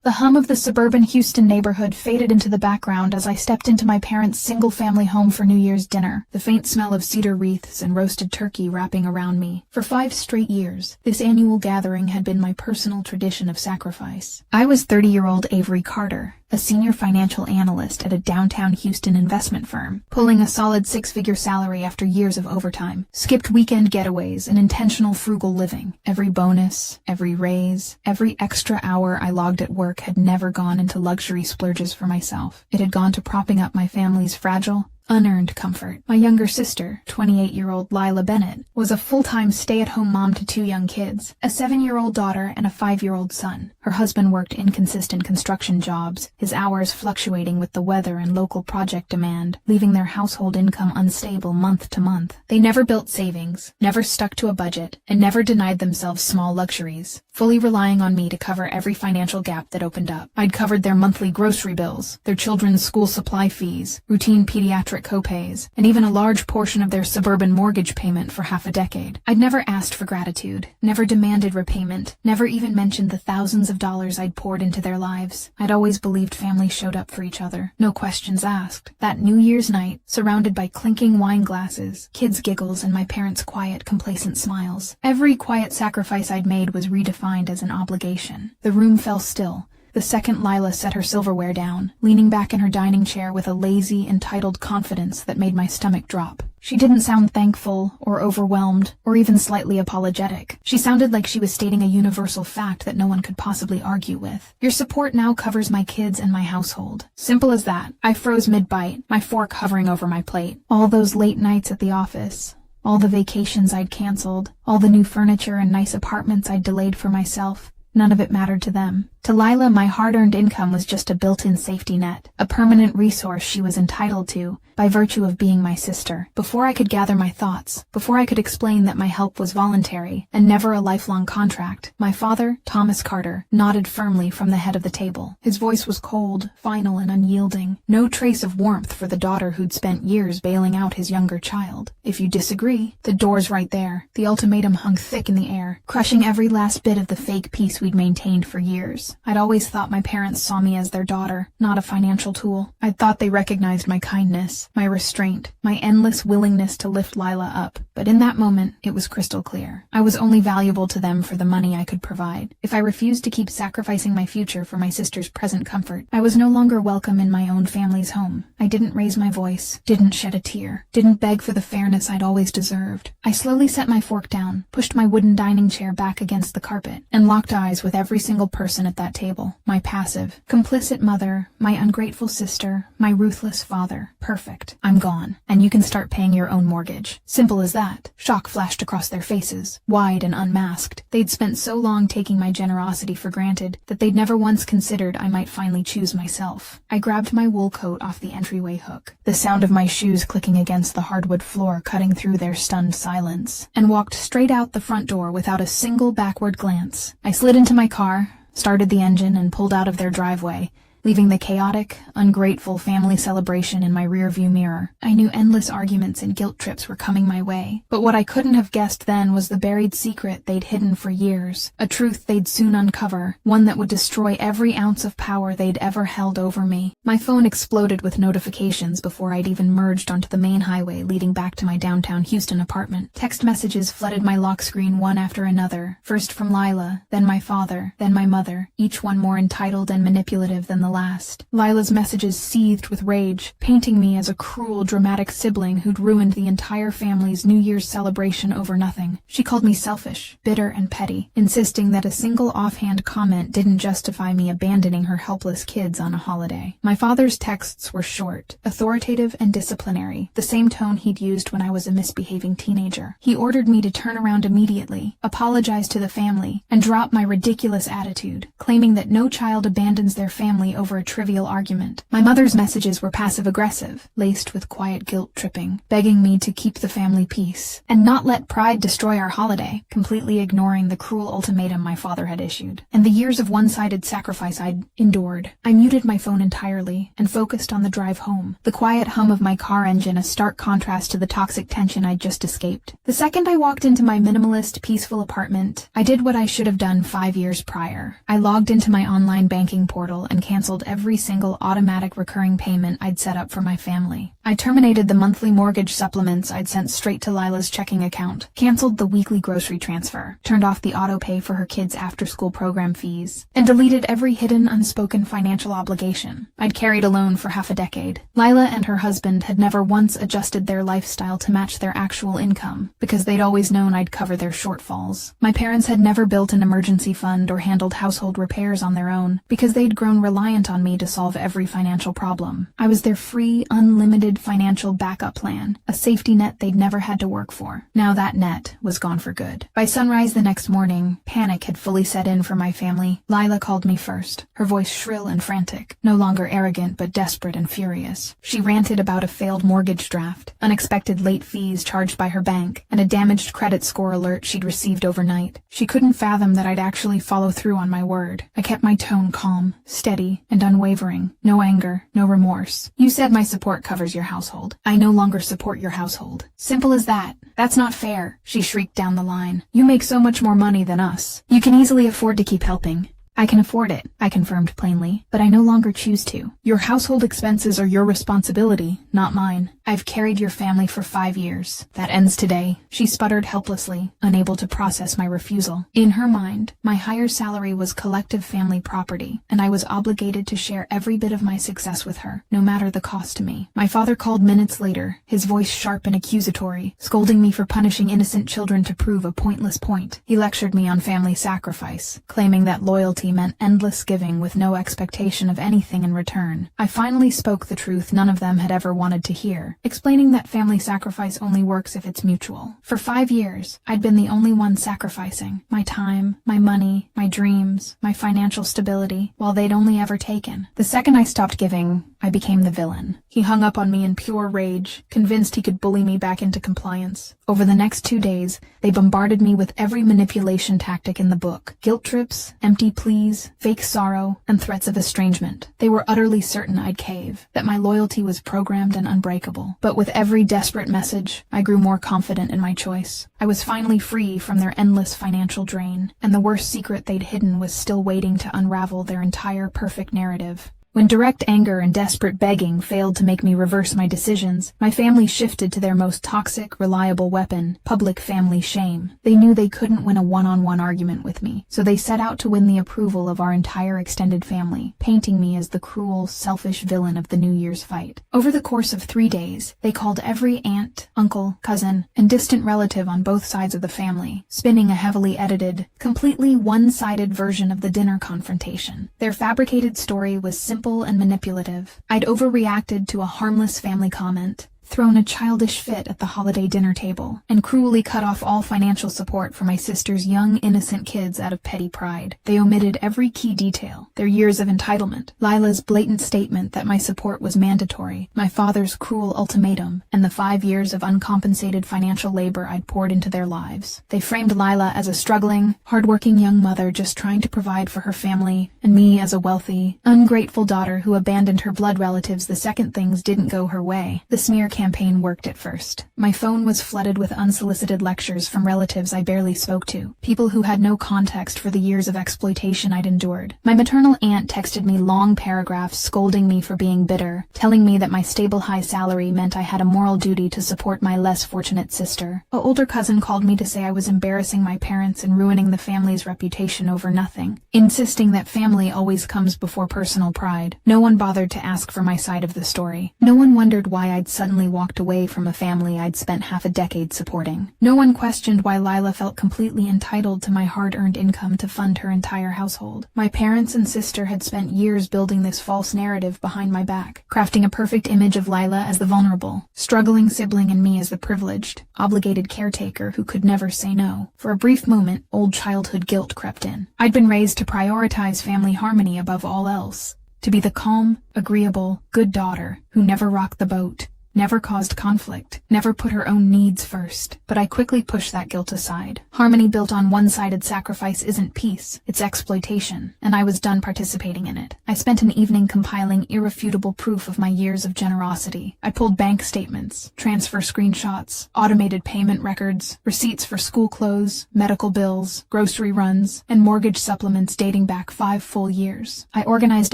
The hum of the suburban Houston neighborhood faded into the background as I stepped into my parents' single-family home for New Year's dinner, the faint smell of cedar wreaths and roasted turkey wrapping around me. For 5 straight years, this annual gathering had been my personal tradition of sacrifice. I was 30-year-old Avery Carter, a senior financial analyst at a downtown Houston investment firm, pulling a solid 6-figure salary after years of overtime, skipped weekend getaways, and intentional frugal living. Every bonus, every raise, every extra hour I logged at work had never gone into luxury splurges for myself. It had gone to propping up my family's fragile, unearned comfort. My younger sister, 28-year-old Lila Bennett, was a full-time stay-at-home mom to 2 young kids, a 7-year-old daughter and a 5-year-old son. Her husband worked inconsistent construction jobs, his hours fluctuating with the weather and local project demand, leaving their household income unstable month to month. They never built savings, never stuck to a budget, and never denied themselves small luxuries, fully relying on me to cover every financial gap that opened up. I'd covered their monthly grocery bills, their children's school supply fees, routine pediatric copays, and even a large portion of their suburban mortgage payment for half a decade. I'd never asked for gratitude, never demanded repayment, never even mentioned the thousands of dollars I'd poured into their lives. I'd always believed families showed up for each other, no questions asked. That New Year's night, surrounded by clinking wine glasses, kids' giggles, and my parents' quiet, complacent smiles, every quiet sacrifice I'd made was redefined as an obligation. The room fell still. The second Lila set her silverware down, leaning back in her dining chair with a lazy, entitled confidence that made my stomach drop. She didn't sound thankful, or overwhelmed, or even slightly apologetic. She sounded like she was stating a universal fact that no one could possibly argue with. Your support now covers my kids and my household. Simple as that. I froze mid-bite, my fork hovering over my plate. All those late nights at the office, all the vacations I'd canceled, all the new furniture and nice apartments I'd delayed for myself, none of it mattered to them. To Lila, my hard-earned income was just a built-in safety net, a permanent resource she was entitled to by virtue of being my sister. Before I could gather my thoughts, before I could explain that my help was voluntary and never a lifelong contract, my father, Thomas Carter, nodded firmly from the head of the table. His voice was cold, final, and unyielding. No trace of warmth for the daughter who'd spent years bailing out his younger child. If you disagree, the door's right there. The ultimatum hung thick in the air, crushing every last bit of the fake peace we'd maintained for years. I'd always thought my parents saw me as their daughter, not a financial tool. I'd thought they recognized my kindness, my restraint, my endless willingness to lift Lila up. But in that moment, it was crystal clear. I was only valuable to them for the money I could provide. If I refused to keep sacrificing my future for my sister's present comfort, I was no longer welcome in my own family's home. I didn't raise my voice, didn't shed a tear, didn't beg for the fairness I'd always deserved. I slowly set my fork down, pushed my wooden dining chair back against the carpet, and locked eyes with every single person at that table. My passive, complicit mother, my ungrateful sister, my ruthless father. Perfect. I'm gone, and you can start paying your own mortgage. Simple as that. Shock flashed across their faces, wide and unmasked. They'd spent so long taking my generosity for granted that they'd never once considered I might finally choose myself. I grabbed my wool coat off the entryway hook, the sound of my shoes clicking against the hardwood floor cutting through their stunned silence, and walked straight out the front door without a single backward glance. I slid into my car, started the engine, and pulled out of their driveway, leaving the chaotic, ungrateful family celebration in my rearview mirror. I knew endless arguments and guilt trips were coming my way, but what I couldn't have guessed then was the buried secret they'd hidden for years, a truth they'd soon uncover, one that would destroy every ounce of power they'd ever held over me. My phone exploded with notifications before I'd even merged onto the main highway leading back to my downtown Houston apartment. Text messages flooded my lock screen one after another, first from Lila, then my father, then my mother, each one more entitled and manipulative than the last. Lila's messages seethed with rage, painting me as a cruel, dramatic sibling who'd ruined the entire family's New Year's celebration over nothing. She called me selfish, bitter, and petty, insisting that a single offhand comment didn't justify me abandoning her helpless kids on a holiday. My father's texts were short, authoritative, and disciplinary, the same tone he'd used when I was a misbehaving teenager. He ordered me to turn around immediately, apologize to the family, and drop my ridiculous attitude, claiming that no child abandons their family over a trivial argument. My mother's messages were passive-aggressive, laced with quiet guilt-tripping, begging me to keep the family peace and not let pride destroy our holiday, completely ignoring the cruel ultimatum my father had issued, and the years of one-sided sacrifice I'd endured. I muted my phone entirely and focused on the drive home, the quiet hum of my car engine a stark contrast to the toxic tension I'd just escaped. The second I walked into my minimalist, peaceful apartment, I did what I should have done 5 years prior. I logged into my online banking portal and canceled every single automatic recurring payment I'd set up for my family. I terminated the monthly mortgage supplements I'd sent straight to Lila's checking account, canceled the weekly grocery transfer, turned off the auto pay for her kids' after-school program fees, and deleted every hidden, unspoken financial obligation I'd carried alone for half a decade. Lila and her husband had never once adjusted their lifestyle to match their actual income, because they'd always known I'd cover their shortfalls. My parents had never built an emergency fund or handled household repairs on their own, because they'd grown reliant on me to solve every financial problem. I was their free, unlimited financial backup plan, a safety net they'd never had to work for. Now that net was gone for good. By sunrise the next morning, panic had fully set in for my family. Lila called me first, her voice shrill and frantic, no longer arrogant but desperate and furious. She ranted about a failed mortgage draft, unexpected late fees charged by her bank, and a damaged credit score alert she'd received overnight. She couldn't fathom that I'd actually follow through on my word. I kept my tone calm, steady, and unwavering. No anger, no remorse. You said my support covers your household. I no longer support your household. Simple as that. That's not fair, she shrieked down the line. You make so much more money than us. You can easily afford to keep helping. I can afford it, I confirmed plainly, but I no longer choose to. Your household expenses are your responsibility, not mine. I've carried your family for 5 years. That ends today. She sputtered helplessly, unable to process my refusal. In her mind, my higher salary was collective family property, and I was obligated to share every bit of my success with her, no matter the cost to me. My father called minutes later, his voice sharp and accusatory, scolding me for punishing innocent children to prove a pointless point. He lectured me on family sacrifice, claiming that loyalty meant endless giving with no expectation of anything in return. I finally spoke the truth none of them had ever wanted to hear, explaining that family sacrifice only works if it's mutual. For 5 years, I'd been the only one sacrificing. My time, my money, my dreams, my financial stability, while they'd only ever taken. The second I stopped giving, I became the villain. He hung up on me in pure rage, convinced he could bully me back into compliance. Over the next 2 days, they bombarded me with every manipulation tactic in the book. Guilt trips, empty pleas, fake sorrow, and threats of estrangement. They were utterly certain I'd cave, that my loyalty was programmed and unbreakable. But with every desperate message, I grew more confident in my choice. I was finally free from their endless financial drain, and the worst secret they'd hidden was still waiting to unravel their entire perfect narrative. When direct anger and desperate begging failed to make me reverse my decisions, my family shifted to their most toxic, reliable weapon, public family shame. They knew they couldn't win a one-on-one argument with me, so they set out to win the approval of our entire extended family, painting me as the cruel, selfish villain of the New Year's fight. Over the course of 3 days, they called every aunt, uncle, cousin, and distant relative on both sides of the family, spinning a heavily edited, completely one-sided version of the dinner confrontation. Their fabricated story was simple and manipulative. I'd overreacted to a harmless family comment, thrown a childish fit at the holiday dinner table, and cruelly cut off all financial support for my sister's young, innocent kids out of petty pride. They omitted every key detail: their years of entitlement, Lila's blatant statement that my support was mandatory, my father's cruel ultimatum, and the 5 years of uncompensated financial labor I'd poured into their lives. They framed Lila as a struggling, hardworking young mother just trying to provide for her family, and me as a wealthy, ungrateful daughter who abandoned her blood relatives the second things didn't go her way. The smear campaign worked at first. My phone was flooded with unsolicited lectures from relatives I barely spoke to, people who had no context for the years of exploitation I'd endured. My maternal aunt texted me long paragraphs scolding me for being bitter, telling me that my stable high salary meant I had a moral duty to support my less fortunate sister. An older cousin called me to say I was embarrassing my parents and ruining the family's reputation over nothing, insisting that family always comes before personal pride. No one bothered to ask for my side of the story. No one wondered why I'd suddenly walked away from a family I'd spent half a decade supporting. No one questioned why Lila felt completely entitled to my hard-earned income to fund her entire household. My parents and sister had spent years building this false narrative behind my back, crafting a perfect image of Lila as the vulnerable, struggling sibling and me as the privileged, obligated caretaker who could never say no. For a brief moment, old childhood guilt crept in. I'd been raised to prioritize family harmony above all else. to be the calm, agreeable, good daughter who never rocked the boat, never caused conflict, never put her own needs first. But I quickly pushed that guilt aside. Harmony built on one-sided sacrifice isn't peace, it's exploitation, and I was done participating in it. I spent an evening compiling irrefutable proof of my years of generosity. I pulled bank statements, transfer screenshots, automated payment records, receipts for school clothes, medical bills, grocery runs, and mortgage supplements dating back 5 full years. I organized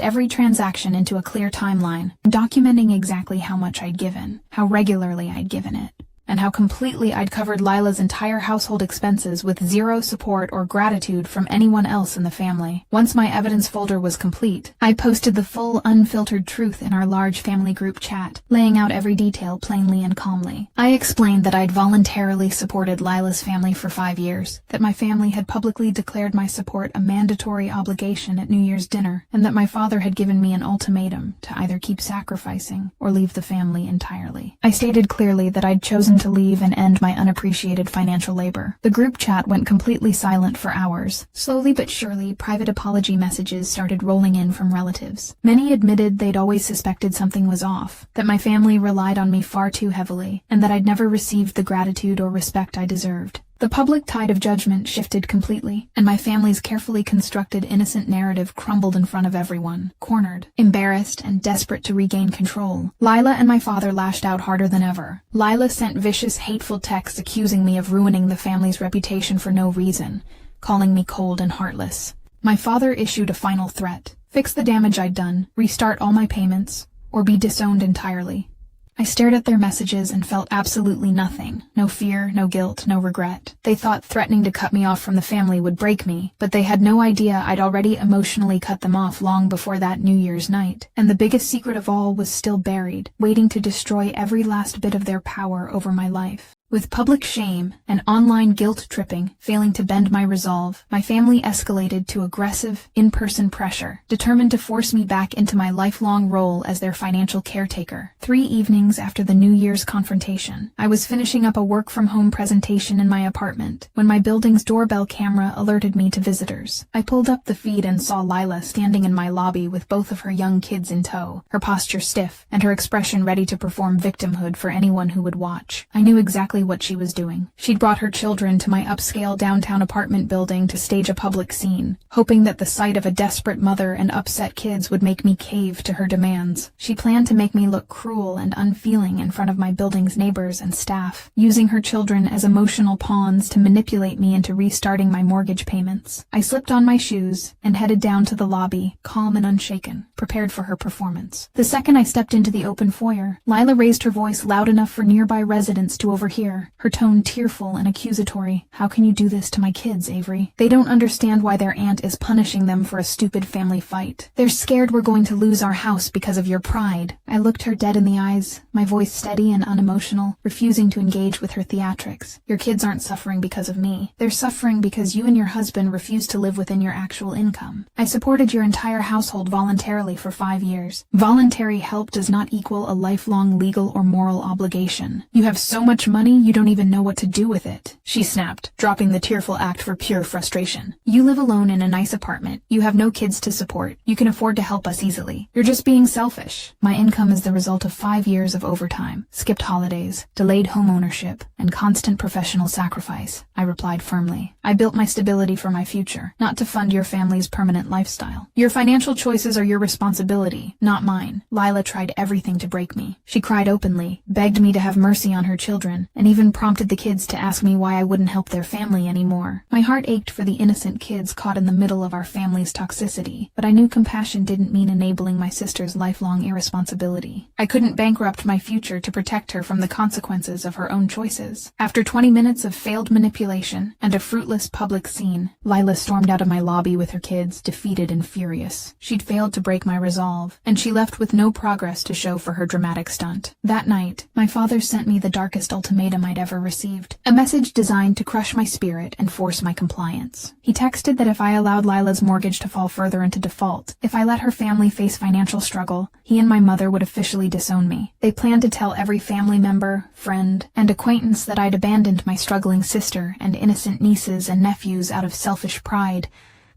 every transaction into a clear timeline, documenting exactly how much I'd given, how regularly I'd given it, and how completely I'd covered Lila's entire household expenses with zero support or gratitude from anyone else in the family. Once my evidence folder was complete, I posted the full, unfiltered truth in our large family group chat, laying out every detail plainly and calmly. I explained that I'd voluntarily supported Lila's family for 5 years, that my family had publicly declared my support a mandatory obligation at New Year's dinner, and that my father had given me an ultimatum to either keep sacrificing or leave the family entirely. I stated clearly that I'd chosen to leave and end my unappreciated financial labor. The group chat went completely silent for hours. Slowly but surely, private apology messages started rolling in from relatives. Many admitted they'd always suspected something was off, that my family relied on me far too heavily, and that I'd never received the gratitude or respect I deserved. The public tide of judgment shifted completely, and my family's carefully constructed innocent narrative crumbled in front of everyone. Cornered, embarrassed, and desperate to regain control, Lila and my father lashed out harder than ever. Lila sent vicious, hateful texts accusing me of ruining the family's reputation for no reason, calling me cold and heartless. My father issued a final threat: fix the damage I'd done, restart all my payments, or be disowned entirely. I stared at their messages and felt absolutely nothing. No fear, no guilt, no regret. They thought threatening to cut me off from the family would break me, but they had no idea I'd already emotionally cut them off long before that New Year's night. And the biggest secret of all was still buried, waiting to destroy every last bit of their power over my life. With public shame and online guilt-tripping failing to bend my resolve, my family escalated to aggressive, in-person pressure, determined to force me back into my lifelong role as their financial caretaker. 3 evenings after the New Year's confrontation, I was finishing up a work-from-home presentation in my apartment when my building's doorbell camera alerted me to visitors. I pulled up the feed and saw Lila standing in my lobby with both of her young kids in tow, her posture stiff and her expression ready to perform victimhood for anyone who would watch. I knew exactly what she was doing. She'd brought her children to my upscale downtown apartment building to stage a public scene, hoping that the sight of a desperate mother and upset kids would make me cave to her demands. She planned to make me look cruel and unfeeling in front of my building's neighbors and staff, using her children as emotional pawns to manipulate me into restarting my mortgage payments. I slipped on my shoes and headed down to the lobby, calm and unshaken, prepared for her performance. The second I stepped into the open foyer, Lila raised her voice loud enough for nearby residents to overhear, her tone tearful and accusatory. "How can you do this to my kids, Avery? They don't understand why their aunt is punishing them for a stupid family fight. They're scared we're going to lose our house because of your pride." I looked her dead in the eyes, my voice steady and unemotional, refusing to engage with her theatrics. "Your kids aren't suffering because of me. They're suffering because you and your husband refuse to live within your actual income. I supported your entire household voluntarily for 5 years. Voluntary help does not equal a lifelong legal or moral obligation. You have so much money you don't even know what to do with it," she snapped, dropping the tearful act for pure frustration. "You live alone in a nice apartment. You have no kids to support. You can afford to help us easily. You're just being selfish. My income is the result of 5 years of overtime, skipped holidays, delayed home ownership, and constant professional sacrifice," I replied firmly. "I built my stability for my future, not to fund your family's permanent lifestyle. Your financial choices are your responsibility, not mine." Lila tried everything to break me. She cried openly, begged me to have mercy on her children, and even prompted the kids to ask me why I wouldn't help their family anymore. My heart ached for the innocent kids caught in the middle of our family's toxicity, but I knew compassion didn't mean enabling my sister's lifelong irresponsibility. I couldn't bankrupt my future to protect her from the consequences of her own choices. After 20 minutes of failed manipulation and a fruitless public scene, Lila stormed out of my lobby with her kids, defeated and furious. She'd failed to break my resolve, and she left with no progress to show for her dramatic stunt. That night, my father sent me the darkest ultimatum I'd ever received, a message designed to crush my spirit and force my compliance. He texted that if I allowed Lila's mortgage to fall further into default, if I let her family face financial struggle, he and my mother would officially disown me. They planned to tell every family member, friend, and acquaintance that I'd abandoned my struggling sister and innocent nieces and nephews out of selfish pride,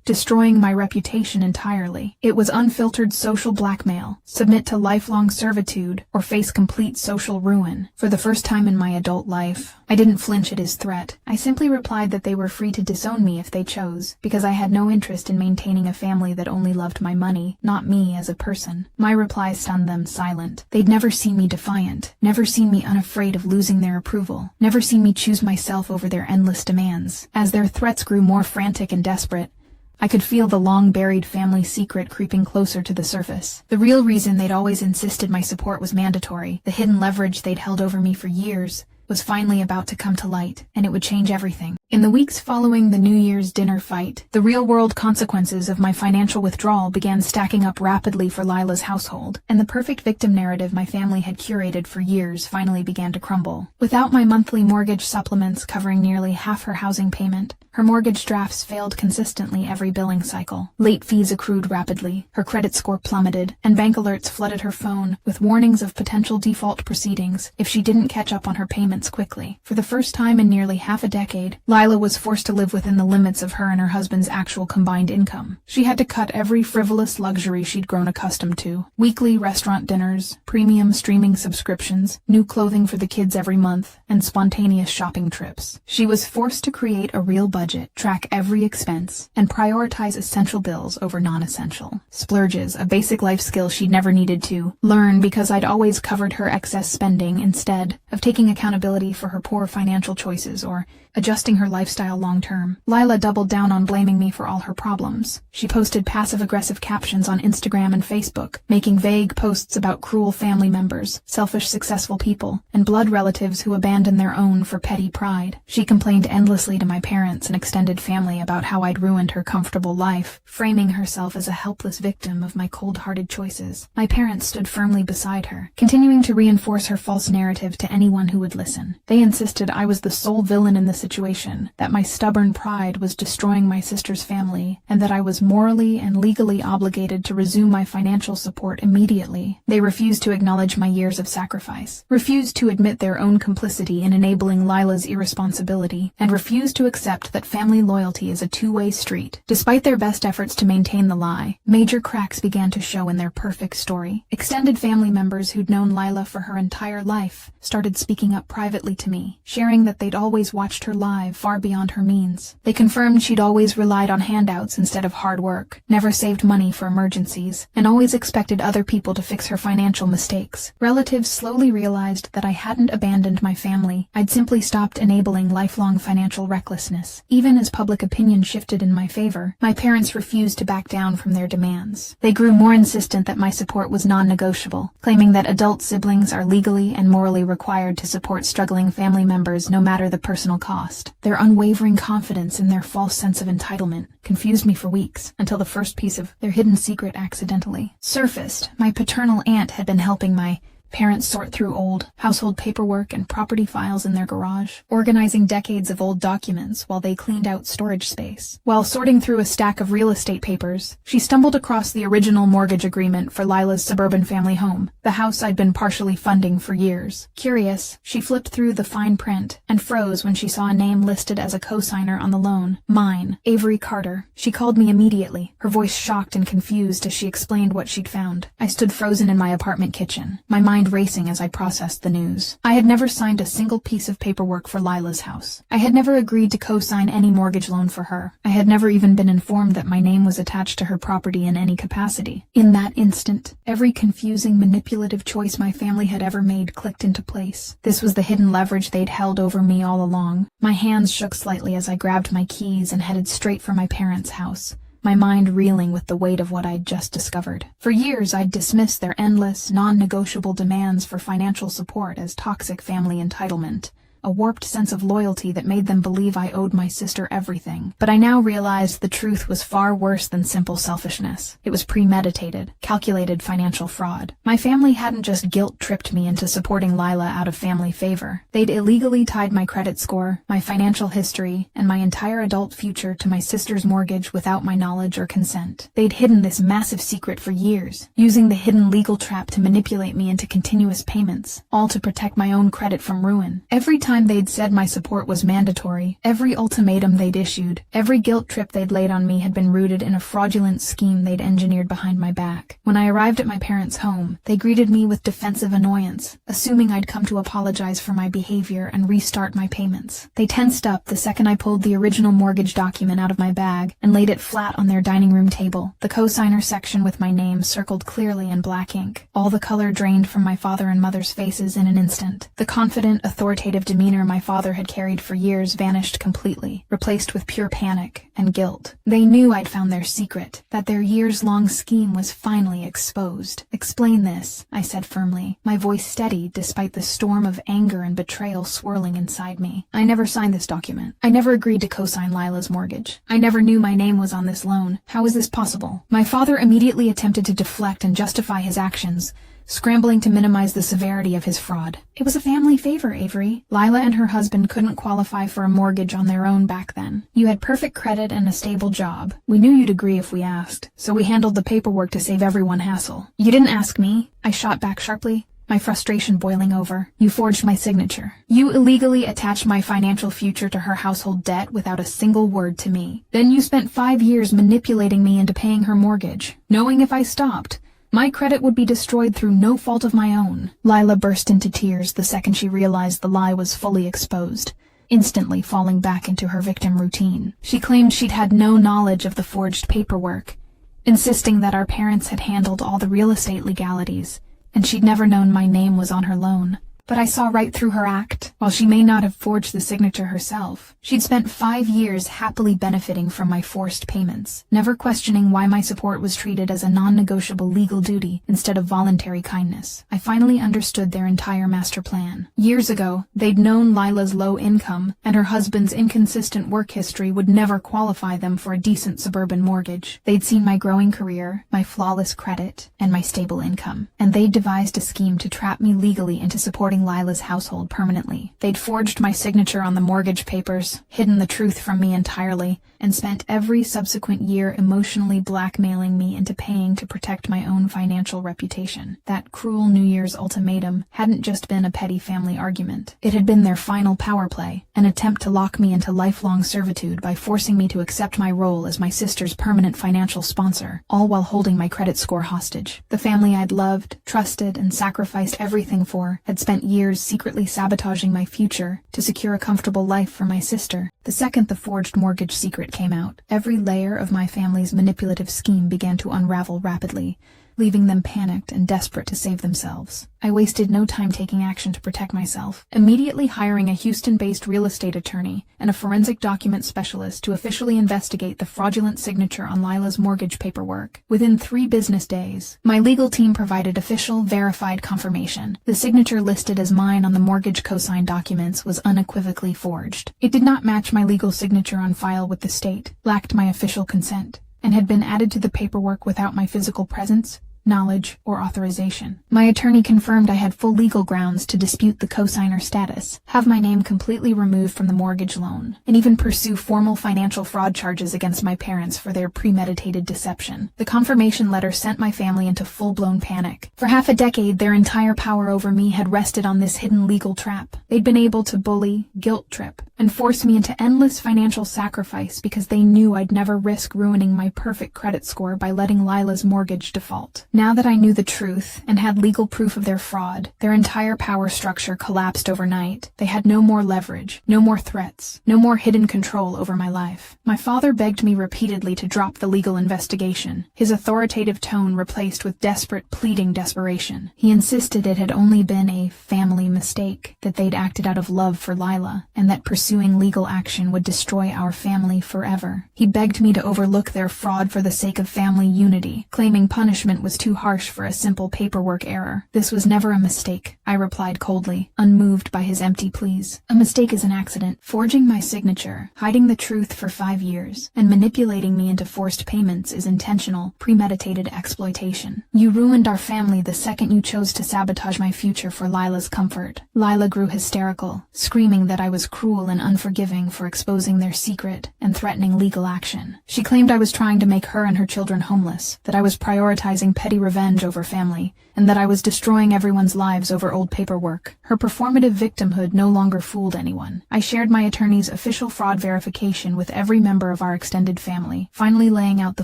destroying my reputation entirely. It was unfiltered social blackmail, submit to lifelong servitude, or face complete social ruin. For the first time in my adult life, I didn't flinch at his threat. I simply replied that they were free to disown me if they chose, because I had no interest in maintaining a family that only loved my money, not me as a person. My reply stunned them silent. They'd never seen me defiant, never seen me unafraid of losing their approval, never seen me choose myself over their endless demands. As their threats grew more frantic and desperate, I could feel the long-buried family secret creeping closer to the surface. The real reason they'd always insisted my support was mandatory, the hidden leverage they'd held over me for years, was finally about to come to light, and it would change everything. In the weeks following the New Year's dinner fight, the real-world consequences of my financial withdrawal began stacking up rapidly for Lila's household, and the perfect victim narrative my family had curated for years finally began to crumble. Without my monthly mortgage supplements covering nearly half her housing payment, her mortgage drafts failed consistently every billing cycle. Late fees accrued rapidly, her credit score plummeted, and bank alerts flooded her phone with warnings of potential default proceedings if she didn't catch up on her payments quickly. For the first time in nearly half a decade, Lila was forced to live within the limits of her and her husband's actual combined income. She had to cut every frivolous luxury she'd grown accustomed to. Weekly restaurant dinners, premium streaming subscriptions, new clothing for the kids every month, and spontaneous shopping trips. She was forced to create a real budget, track every expense, and prioritize essential bills over non-essential splurges, a basic life skill she'd never needed to learn because I'd always covered her excess spending instead of taking accountability for her poor financial choices or adjusting her lifestyle long-term. Lila doubled down on blaming me for all her problems. She posted passive-aggressive captions on Instagram and Facebook, making vague posts about cruel family members, selfish successful people, and blood relatives who abandon their own for petty pride. She complained endlessly to my parents and extended family about how I'd ruined her comfortable life, framing herself as a helpless victim of my cold-hearted choices. My parents stood firmly beside her, continuing to reinforce her false narrative to anyone who would listen. They insisted I was the sole villain in the situation, that my stubborn pride was destroying my sister's family, and that I was morally and legally obligated to resume my financial support immediately. They refused to acknowledge my years of sacrifice, refused to admit their own complicity in enabling Lila's irresponsibility, and refused to accept that family loyalty is a two-way street. Despite their best efforts to maintain the lie, major cracks began to show in their perfect story. Extended family members who'd known Lila for her entire life started speaking up privately to me, sharing that they'd always watched her live far beyond her means. They confirmed she'd always relied on handouts instead of hard work, never saved money for emergencies, and always expected other people to fix her financial mistakes. Relatives slowly realized that I hadn't abandoned my family. I'd simply stopped enabling lifelong financial recklessness. Even as public opinion shifted in my favor, my parents refused to back down from their demands. They grew more insistent that my support was non-negotiable, claiming that adult siblings are legally and morally required to support struggling family members no matter the personal cost. Their unwavering confidence in their false sense of entitlement confused me for weeks, until the first piece of their hidden secret accidentally surfaced. My paternal aunt had been helping my parents sort through old household paperwork and property files in their garage, organizing decades of old documents while they cleaned out storage space. While sorting through a stack of real estate papers, she stumbled across the original mortgage agreement for Lila's suburban family home, the house I'd been partially funding for years. Curious, she flipped through the fine print and froze when she saw a name listed as a co-signer on the loan. Mine, Avery Carter. She called me immediately, her voice shocked and confused as she explained what she'd found. I stood frozen in my apartment kitchen, my mind racing as I processed the news. I had never signed a single piece of paperwork for Lila's house. I had never agreed to co-sign any mortgage loan for her. I had never even been informed that my name was attached to her property in any capacity. In that instant, every confusing, manipulative choice my family had ever made clicked into place. This was the hidden leverage they'd held over me all along. My hands shook slightly as I grabbed my keys and headed straight for my parents' house, my mind reeling with the weight of what I'd just discovered. For years, I'd dismissed their endless, non-negotiable demands for financial support as toxic family entitlement, a warped sense of loyalty that made them believe I owed my sister everything. But I now realized the truth was far worse than simple selfishness. It was premeditated, calculated financial fraud. My family hadn't just guilt-tripped me into supporting Lila out of family favor. They'd illegally tied my credit score, my financial history, and my entire adult future to my sister's mortgage without my knowledge or consent. They'd hidden this massive secret for years, using the hidden legal trap to manipulate me into continuous payments, all to protect my own credit from ruin. Every time time they'd said my support was mandatory, every ultimatum they'd issued, every guilt trip they'd laid on me had been rooted in a fraudulent scheme they'd engineered behind my back. When I arrived at my parents' home, they greeted me with defensive annoyance, assuming I'd come to apologize for my behavior and restart my payments. They tensed up the second I pulled the original mortgage document out of my bag and laid it flat on their dining room table, the cosigner section with my name circled clearly in black ink. All the color drained from my father and mother's faces in an instant. The confident, authoritative demeanor my father had carried for years vanished completely, replaced with pure panic and guilt. They knew I'd found their secret, that their years-long scheme was finally exposed. "Explain this," I said firmly, my voice steady despite the storm of anger and betrayal swirling inside me. "I never signed this document. I never agreed to co-sign Lila's mortgage. I never knew my name was on this loan. How is this possible?" My father immediately attempted to deflect and justify his actions, scrambling to minimize the severity of his fraud. "It was a family favor, Avery. Lila and her husband couldn't qualify for a mortgage on their own back then. You had perfect credit and a stable job. We knew you'd agree if we asked, so we handled the paperwork to save everyone hassle." "You didn't ask me," I shot back sharply, my frustration boiling over. "You forged my signature. You illegally attached my financial future to her household debt without a single word to me. Then you spent 5 years manipulating me into paying her mortgage, knowing if I stopped, my credit would be destroyed through no fault of my own." Lila burst into tears the second she realized the lie was fully exposed, instantly falling back into her victim routine. She claimed she'd had no knowledge of the forged paperwork, insisting that our parents had handled all the real estate legalities, and she'd never known my name was on her loan. But I saw right through her act. While she may not have forged the signature herself, she'd spent 5 years happily benefiting from my forced payments, never questioning why my support was treated as a non-negotiable legal duty instead of voluntary kindness. I finally understood their entire master plan. Years ago, they'd known Lila's low income and her husband's inconsistent work history would never qualify them for a decent suburban mortgage. They'd seen my growing career, my flawless credit, and my stable income, and they'd devised a scheme to trap me legally into supporting Lila's household permanently. They'd forged my signature on the mortgage papers, hidden the truth from me entirely, and spent every subsequent year emotionally blackmailing me into paying to protect my own financial reputation. That cruel New Year's ultimatum hadn't just been a petty family argument. It had been their final power play, an attempt to lock me into lifelong servitude by forcing me to accept my role as my sister's permanent financial sponsor, all while holding my credit score hostage. The family I'd loved, trusted, and sacrificed everything for had spent years secretly sabotaging my future to secure a comfortable life for my sister. The second the forged mortgage secret came out, every layer of my family's manipulative scheme began to unravel rapidly, leaving them panicked and desperate to save themselves. I wasted no time taking action to protect myself, immediately hiring a Houston-based real estate attorney and a forensic document specialist to officially investigate the fraudulent signature on Lila's mortgage paperwork. Within 3 business days, my legal team provided official, verified confirmation. The signature listed as mine on the mortgage cosign documents was unequivocally forged. It did not match my legal signature on file with the state, lacked my official consent, and had been added to the paperwork without my physical presence, knowledge, or authorization. My attorney confirmed I had full legal grounds to dispute the cosigner status, have my name completely removed from the mortgage loan, and even pursue formal financial fraud charges against my parents for their premeditated deception. The confirmation letter sent my family into full-blown panic. For half a decade, their entire power over me had rested on this hidden legal trap. They'd been able to bully, guilt-trip, and force me into endless financial sacrifice because they knew I'd never risk ruining my perfect credit score by letting Lila's mortgage default. Now that I knew the truth and had legal proof of their fraud, their entire power structure collapsed overnight. They had no more leverage, no more threats, no more hidden control over my life. My father begged me repeatedly to drop the legal investigation, his authoritative tone replaced with desperate, pleading desperation. He insisted it had only been a family mistake, that they'd acted out of love for Lila, and that pursuing legal action would destroy our family forever. He begged me to overlook their fraud for the sake of family unity, claiming punishment was too harsh for a simple paperwork error. This was never a mistake, I replied coldly, unmoved by his empty pleas. A mistake is an accident. Forging my signature, hiding the truth for 5 years, and manipulating me into forced payments is intentional, premeditated exploitation. You ruined our family the second you chose to sabotage my future for Lila's comfort. Lila grew hysterical, screaming that I was cruel and unforgiving for exposing their secret and threatening legal action. She claimed I was trying to make her and her children homeless, that I was prioritizing petty petty revenge over family, and that I was destroying everyone's lives over old paperwork. Her performative victimhood no longer fooled anyone. I shared my attorney's official fraud verification with every member of our extended family, finally laying out the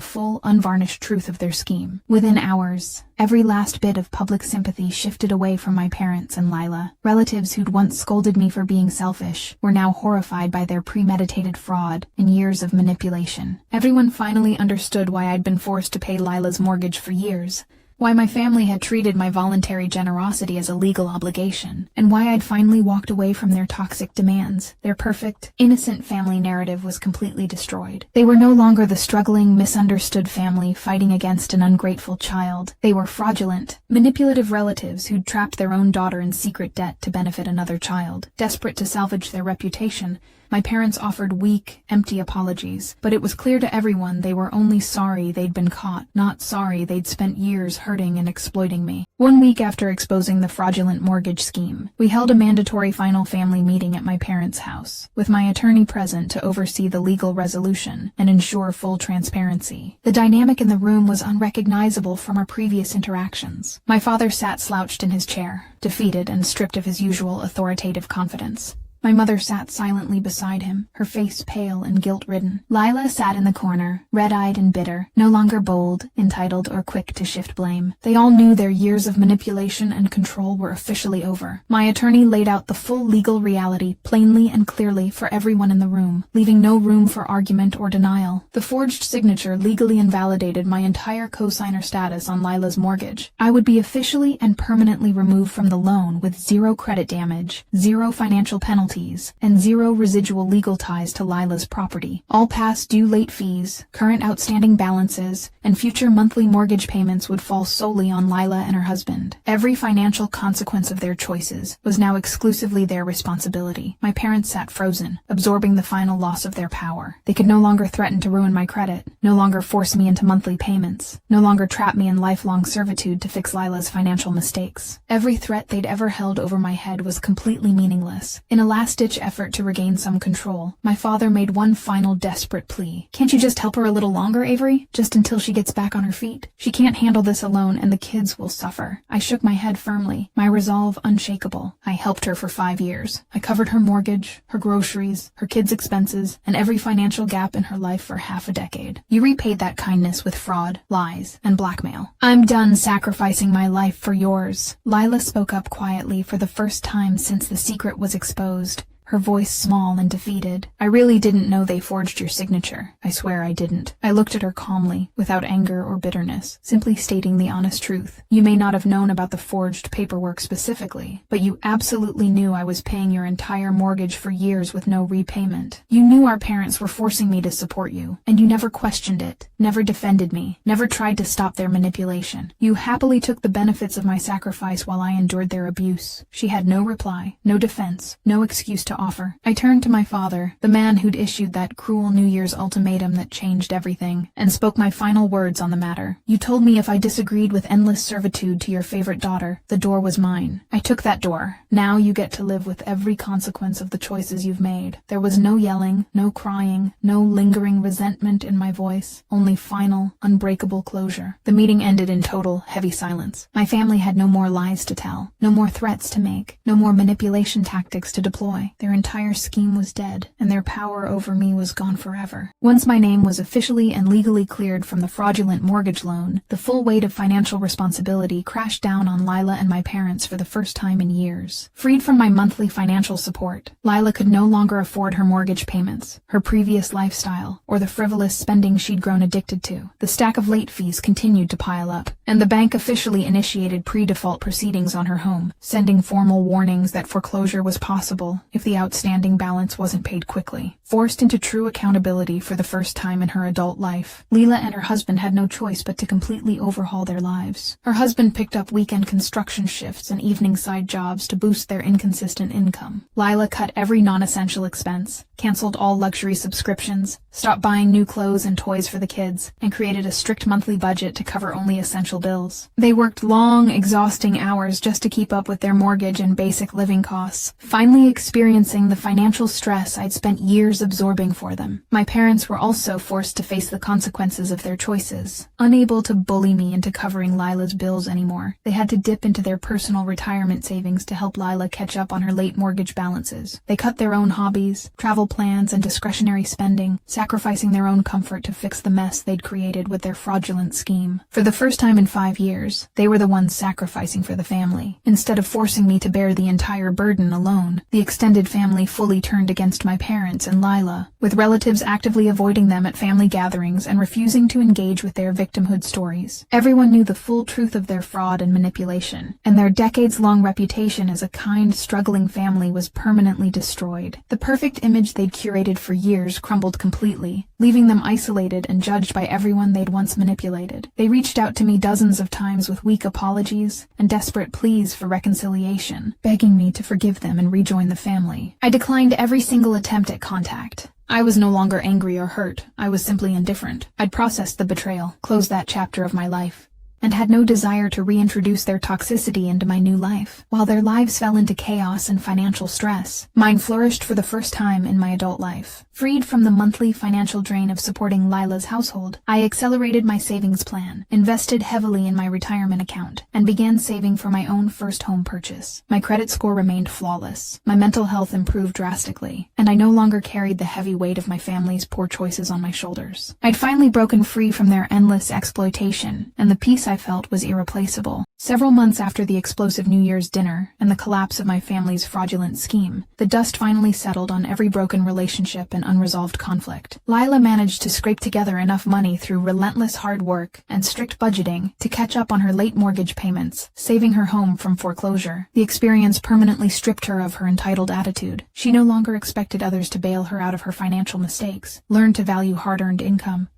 full, unvarnished truth of their scheme. Within hours, every last bit of public sympathy shifted away from my parents and Lila. Relatives who'd once scolded me for being selfish were now horrified by their premeditated fraud and years of manipulation. Everyone finally understood why I'd been forced to pay Lila's mortgage for years, why my family had treated my voluntary generosity as a legal obligation, and why I'd finally walked away from their toxic demands. Their perfect, innocent family narrative was completely destroyed. They were no longer the struggling, misunderstood family fighting against an ungrateful child. They were fraudulent, manipulative relatives who'd trapped their own daughter in secret debt to benefit another child. Desperate to salvage their reputation, my parents offered weak, empty apologies, but it was clear to everyone they were only sorry they'd been caught, not sorry they'd spent years hurting and exploiting me. 1 week after exposing the fraudulent mortgage scheme, we held a mandatory final family meeting at my parents' house, with my attorney present to oversee the legal resolution and ensure full transparency. The dynamic in the room was unrecognizable from our previous interactions. My father sat slouched in his chair, defeated and stripped of his usual authoritative confidence. My mother sat silently beside him, her face pale and guilt-ridden. Lila sat in the corner, red-eyed and bitter, no longer bold, entitled, or quick to shift blame. They all knew their years of manipulation and control were officially over. My attorney laid out the full legal reality, plainly and clearly, for everyone in the room, leaving no room for argument or denial. The forged signature legally invalidated my entire co-signer status on Lila's mortgage. I would be officially and permanently removed from the loan with 0 credit damage, 0 financial penalties, and 0 residual legal ties to Lila's property. All past due late fees, current outstanding balances, and future monthly mortgage payments would fall solely on Lila and her husband. Every financial consequence of their choices was now exclusively their responsibility. My parents sat frozen, absorbing the final loss of their power. They could no longer threaten to ruin my credit, no longer force me into monthly payments, no longer trap me in lifelong servitude to fix Lila's financial mistakes. Every threat they'd ever held over my head was completely meaningless. In a last-ditch effort to regain some control, my father made one final desperate plea. "Can't you just help her a little longer, Avery? Just until she gets back on her feet? She can't handle this alone, and the kids will suffer." I shook my head firmly, my resolve unshakable. I helped her for 5 years. I covered her mortgage, her groceries, her kids' expenses, and every financial gap in her life for half a decade. You repaid that kindness with fraud, lies, and blackmail. I'm done sacrificing my life for yours. Lila spoke up quietly for the first time since the secret was exposed, her voice small and defeated. "I really didn't know they forged your signature. I swear I didn't." I looked at her calmly, without anger or bitterness, simply stating the honest truth. "You may not have known about the forged paperwork specifically, but you absolutely knew I was paying your entire mortgage for years with no repayment. You knew our parents were forcing me to support you, and you never questioned it, never defended me, never tried to stop their manipulation. You happily took the benefits of my sacrifice while I endured their abuse." She had no reply, no defense, no excuse to offer. I turned to my father, the man who'd issued that cruel New Year's ultimatum that changed everything, and spoke my final words on the matter. "You told me if I disagreed with endless servitude to your favorite daughter, the door was mine. I took that door. Now you get to live with every consequence of the choices you've made." There was no yelling, no crying, no lingering resentment in my voice, only final, unbreakable closure. The meeting ended in total, heavy silence. My family had no more lies to tell, no more threats to make, no more manipulation tactics to deploy. Their entire scheme was dead, and their power over me was gone forever. Once my name was officially and legally cleared from the fraudulent mortgage loan, the full weight of financial responsibility crashed down on Lila and my parents for the first time in years. Freed from my monthly financial support, Lila could no longer afford her mortgage payments, her previous lifestyle, or the frivolous spending she'd grown addicted to. The stack of late fees continued to pile up, and the bank officially initiated pre-default proceedings on her home, sending formal warnings that foreclosure was possible if the outstanding balance wasn't paid quickly. Forced into true accountability for the first time in her adult life, Lila and her husband had no choice but to completely overhaul their lives. Her husband picked up weekend construction shifts and evening side jobs to boost their inconsistent income. Lila cut every non-essential expense, canceled all luxury subscriptions, stopped buying new clothes and toys for the kids, and created a strict monthly budget to cover only essential bills. They worked long, exhausting hours just to keep up with their mortgage and basic living costs, finally experiencing experiencing the financial stress I'd spent years absorbing for them. My parents were also forced to face the consequences of their choices. Unable to bully me into covering Lila's bills anymore, they had to dip into their personal retirement savings to help Lila catch up on her late mortgage balances. They cut their own hobbies, travel plans, and discretionary spending, sacrificing their own comfort to fix the mess they'd created with their fraudulent scheme. For the first time in 5 years, they were the ones sacrificing for the family. Instead of forcing me to bear the entire burden alone, the extended family fully turned against my parents and Lila, with relatives actively avoiding them at family gatherings and refusing to engage with their victimhood stories. Everyone knew the full truth of their fraud and manipulation, and their decades-long reputation as a kind, struggling family was permanently destroyed. The perfect image they'd curated for years crumbled completely, leaving them isolated and judged by everyone they'd once manipulated. They reached out to me dozens of times with weak apologies and desperate pleas for reconciliation, begging me to forgive them and rejoin the family. I declined every single attempt at contact. I was no longer angry or hurt. I was simply indifferent. I'd processed the betrayal, closed that chapter of my life, and had no desire to reintroduce their toxicity into my new life. While their lives fell into chaos and financial stress, mine flourished for the first time in my adult life. Freed from the monthly financial drain of supporting Lila's household, I accelerated my savings plan, invested heavily in my retirement account, and began saving for my own first home purchase. My credit score remained flawless, my mental health improved drastically, and I no longer carried the heavy weight of my family's poor choices on my shoulders. I'd finally broken free from their endless exploitation, and the peace I felt was irreplaceable. Several months after the explosive New Year's dinner and the collapse of my family's fraudulent scheme, the dust finally settled on every broken relationship and unresolved conflict. Lila managed to scrape together enough money through relentless hard work and strict budgeting to catch up on her late mortgage payments, saving her home from foreclosure. The experience permanently stripped her of her entitled attitude. She no longer expected others to bail her out of her financial mistakes, learned to value hard-earned income,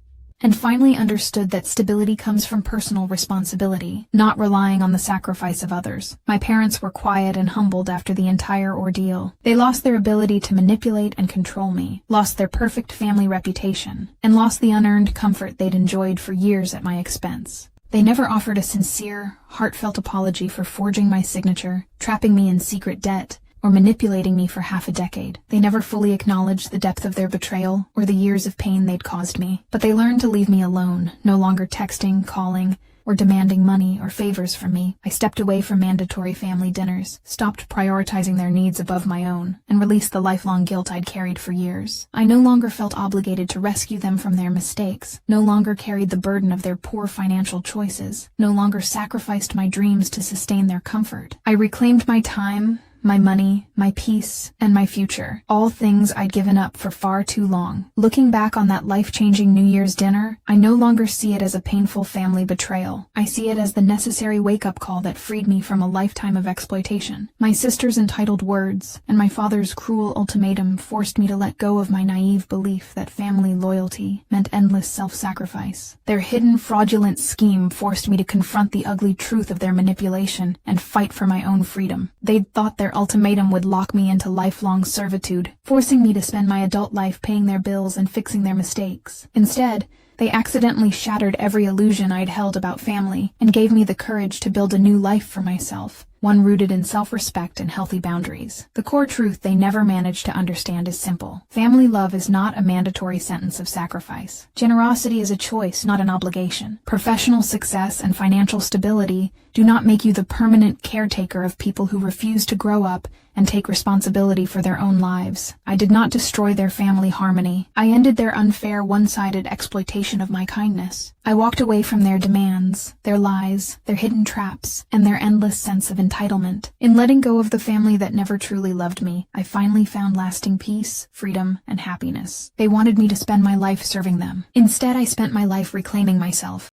and finally understood that stability comes from personal responsibility, not relying on the sacrifice of others. My parents were quiet and humbled after the entire ordeal. They lost their ability to manipulate and control me, lost their perfect family reputation, and lost the unearned comfort they'd enjoyed for years at my expense. They never offered a sincere, heartfelt apology for forging my signature, trapping me in secret debt, or manipulating me for half a decade. They never fully acknowledged the depth of their betrayal or the years of pain they'd caused me. But they learned to leave me alone, no longer texting, calling, or demanding money or favors from me. I stepped away from mandatory family dinners, stopped prioritizing their needs above my own, and released the lifelong guilt I'd carried for years. I no longer felt obligated to rescue them from their mistakes, no longer carried the burden of their poor financial choices, no longer sacrificed my dreams to sustain their comfort. I reclaimed my time, my money, my peace, and my future, all things I'd given up for far too long. Looking back on that life-changing New Year's dinner, I no longer see it as a painful family betrayal. I see it as the necessary wake-up call that freed me from a lifetime of exploitation. My sister's entitled words and my father's cruel ultimatum forced me to let go of my naive belief that family loyalty meant endless self-sacrifice. Their hidden fraudulent scheme forced me to confront the ugly truth of their manipulation and fight for my own freedom. They'd thought their ultimatum would lock me into lifelong servitude, forcing me to spend my adult life paying their bills and fixing their mistakes. Instead, they accidentally shattered every illusion I'd held about family and gave me the courage to build a new life for myself, one rooted in self-respect and healthy boundaries. The core truth they never managed to understand is simple. Family love is not a mandatory sentence of sacrifice. Generosity is a choice, not an obligation. Professional success and financial stability do not make you the permanent caretaker of people who refuse to grow up and take responsibility for their own lives. I did not destroy their family harmony. I ended their unfair, one-sided exploitation of my kindness. I walked away from their demands, their lies, their hidden traps, and their endless sense of entitlement. In letting go of the family that never truly loved me, I finally found lasting peace, freedom, and happiness. They wanted me to spend my life serving them. Instead, I spent my life reclaiming myself,